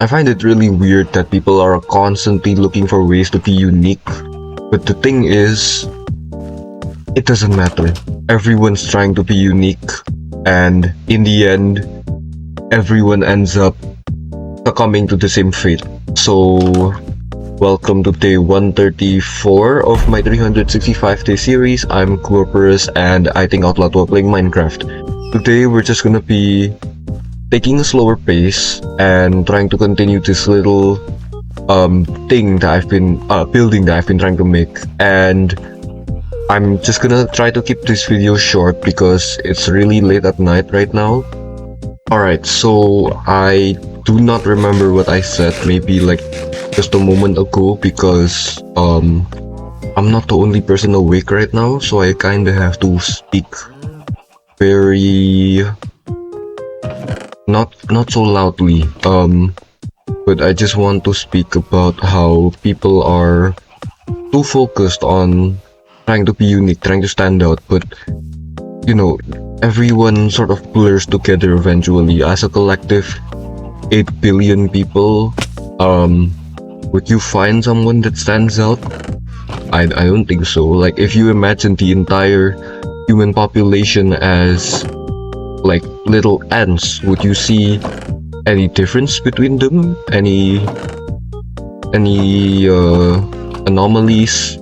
I find it really weird that people are constantly looking for ways to be unique. But the thing is, it doesn't matter. Everyone's trying to be unique, and in the end, everyone ends up succumbing to the same fate. So, welcome to day 134 of my 365-day series. I'm Glorporous, and I think out loud while playing Minecraft. Today, we're just gonna be taking a slower pace and trying to continue this little thing that I've been building that I've been trying to make. And I'm just gonna try to keep this video short because it's really late at night right now. Alright, so I do not remember what I said maybe like just a moment ago because I'm not the only person awake right now, so I kinda have to speak very not so loudly, but I just want to speak about how people are too focused on trying to be unique, trying to stand out, but you know, everyone sort of blurs together eventually as a collective 8 billion people. Would you find someone that stands out? I don't think so. Like, if you imagine the entire human population as like little ants, would you see any difference between them? Any anomalies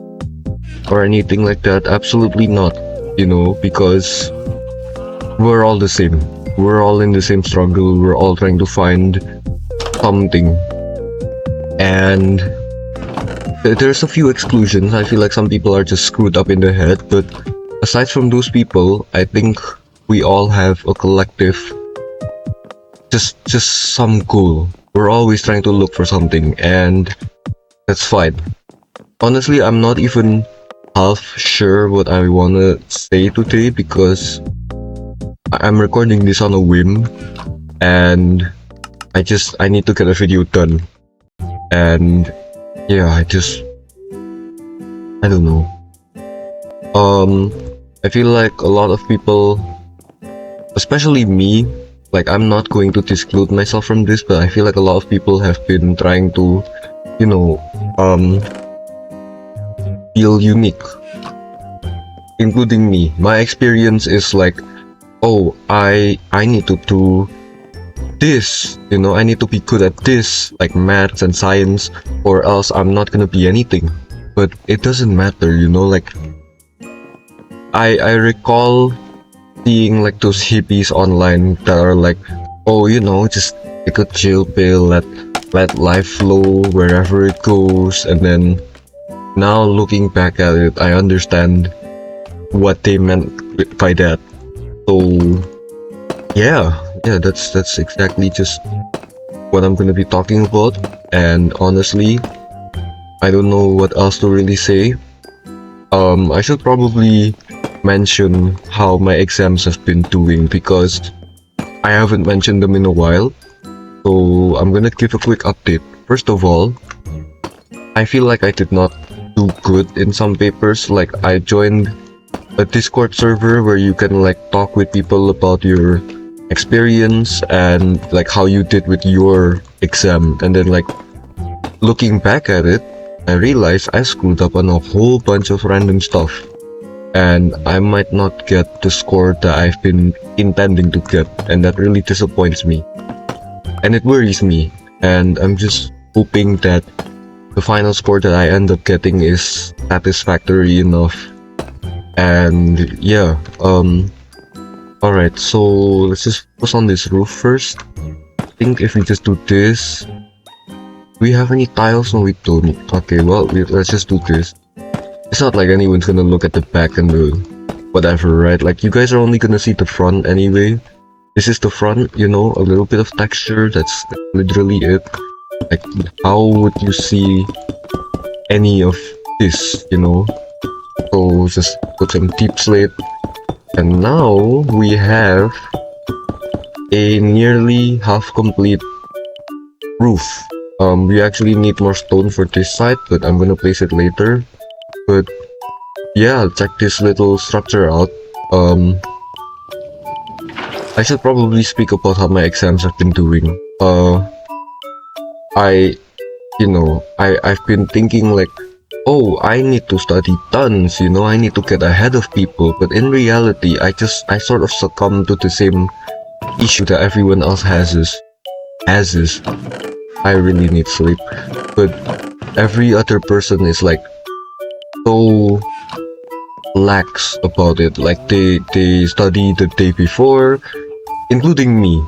or anything like that? Absolutely not, you know, because we're all the same. We're all in the same struggle. We're all trying to find something. And there's a few exclusions. I feel like some people are just screwed up in the head, but aside from those people, I think we all have a collective just some goal. We're always trying to look for something, and that's fine. Honestly, I'm not even half sure what I wanna say today because I'm recording this on a whim, and I need to get a video done. And yeah, I don't know. I feel like a lot of people, especially me, like I'm not going to disclude myself from this, but I feel like a lot of people have been trying to, you know, feel unique, including me. My experience is like, oh, I need to do this, you know, I need to be good at this, like maths and science, or else I'm not gonna be anything. But it doesn't matter, you know, like I recall seeing like those hippies online that are like, oh, you know, just take a chill pill, let life flow wherever it goes. And then now looking back at it, I understand what they meant by that. So yeah, that's exactly just what I'm gonna be talking about. And honestly, I don't know what else to really say. I should probably mention how my exams have been doing because I haven't mentioned them in a while. So I'm gonna give a quick update. First of all, I feel like I did not do good in some papers. Like, I joined a Discord server where you can like talk with people about your experience and like how you did with your exam, and then like looking back at it, I realized I screwed up on a whole bunch of random stuff, and I might not get the score that I've been intending to get, and that really disappoints me and it worries me. And I'm just hoping that the final score that I end up getting is satisfactory enough. And yeah, alright, so let's just focus on this roof first. I think if we just do this, do we have any tiles? No, we don't. Okay, well, let's just do this. It's not like anyone's gonna look at the back and the whatever, right? Like, you guys are only gonna see the front anyway. This is the front, you know, a little bit of texture, that's literally it. Like, how would you see any of this, you know? So just put some deep slate, and now we have a nearly half complete roof. We actually need more stone for this side, but I'm gonna place it later. But yeah, check this little structure out. I should probably speak about how my exams have been doing. I, I've been thinking like, oh, I need to study tons, I need to get ahead of people. But in reality, I sort of succumb to the same issue that everyone else has is I really need sleep. But every other person is like so lax about it. Like they study the day before, including me.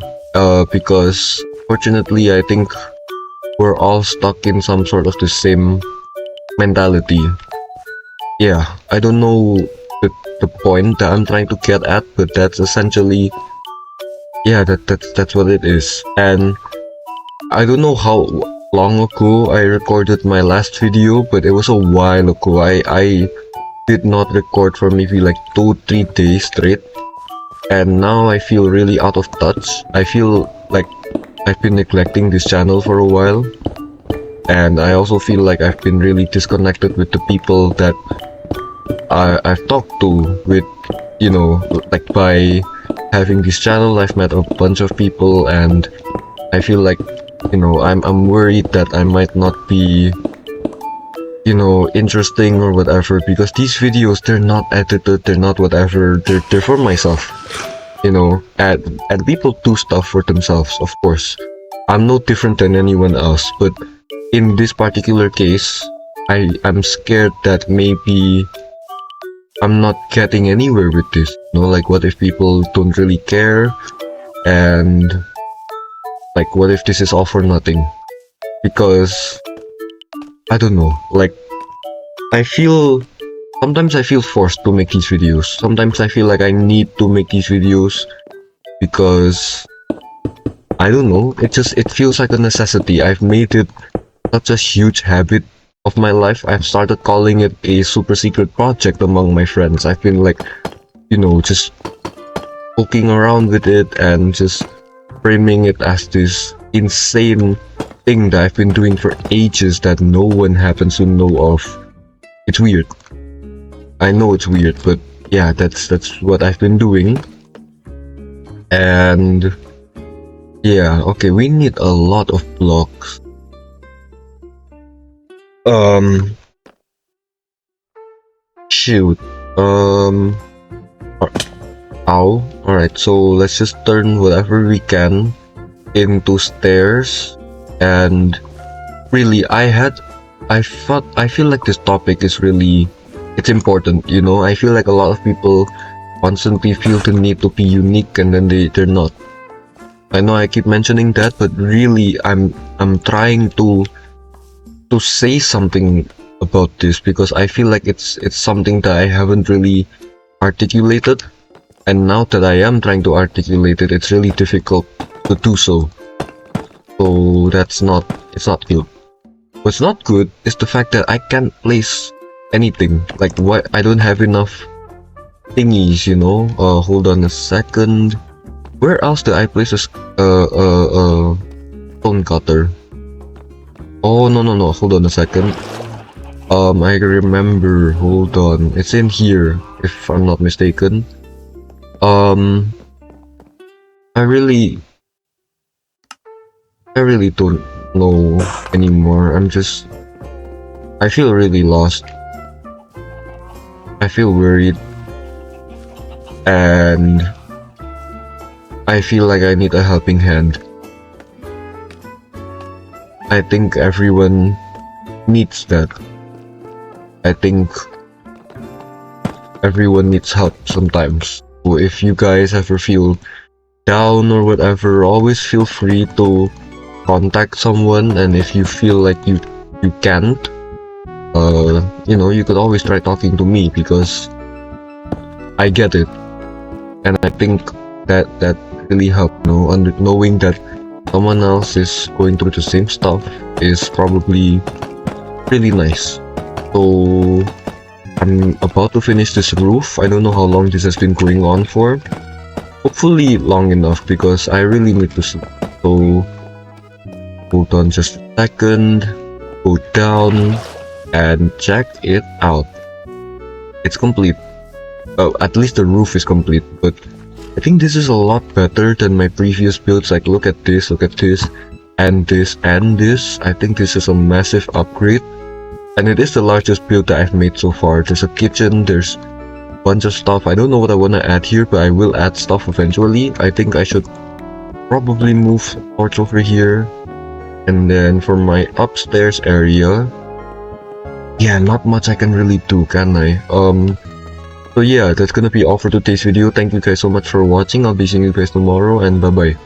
Because fortunately, I think we're all stuck in some sort of the same mentality. Yeah, I don't know the point that I'm trying to get at, but that's essentially, yeah, that's what it is. And I don't know how long ago I recorded my last video, but it was a while ago. I did not record for maybe like 2-3 days straight, and now I feel really out of touch. I feel like I've been neglecting this channel for a while, and I also feel like I've been really disconnected with the people that I've talked to. With, like, by having this channel, I've met a bunch of people, and I feel like, I'm worried that I might not be, interesting or whatever, because these videos, they're not edited, they're not whatever, they're for myself, and people do stuff for themselves, of course. I'm no different than anyone else, but in this particular case, I'm scared that maybe I'm not getting anywhere with this. Like, what if people don't really care, and like, what if this is all for nothing? Because I don't know, like, sometimes I feel forced to make these videos. Sometimes I feel like I need to make these videos because I don't know, it feels like a necessity. I've made it such a huge habit of my life. I've started calling it a super secret project among my friends. I've been like, just poking around with it and just framing it as this insane thing that I've been doing for ages that no one happens to know of. It's weird. I know it's weird, but yeah, that's what I've been doing. And yeah, okay, we need a lot of blocks. Shoot. Ow. Alright, so let's just turn whatever we can into stairs. And really, I feel like this topic is really, it's important, I feel like a lot of people constantly feel the need to be unique, and then they're not. I know I keep mentioning that, but really I'm trying to say something about this, because I feel like it's something that I haven't really articulated, and now that I am trying to articulate it, it's really difficult to do so. So it's not good. What's not good is the fact that I can't place anything. Like, why I don't have enough thingies, hold on a second. Where else did I place a stone cutter? Oh, no, hold on a second. I remember, hold on, it's in here, if I'm not mistaken. I really don't know anymore. I feel really lost. I feel worried. And I feel like I need a helping hand. I think everyone needs that. I think everyone needs help sometimes. So if you guys ever feel down or whatever, always feel free to contact someone. And if you feel like you can't, you could always try talking to me, because I get it. And I think that really helped, knowing that someone else is going through the same stuff is probably really nice. So I'm about to finish this roof. I don't know how long this has been going on for. Hopefully long enough, because I really need to sleep. So hold on just a second, go down and check it out. It's complete. At least the roof is complete, but I think this is a lot better than my previous builds. Like, look at this. and this and this. I think this is a massive upgrade, and it is the largest build that I've made so far. There's a kitchen, there's a bunch of stuff. I don't know what I want to add here, but I will add stuff eventually. I think I should probably move torch over here. And then for my upstairs area, yeah, not much I can really do, can I? So yeah, that's gonna be all for today's video. Thank you guys so much for watching. I'll be seeing you guys tomorrow, and bye bye.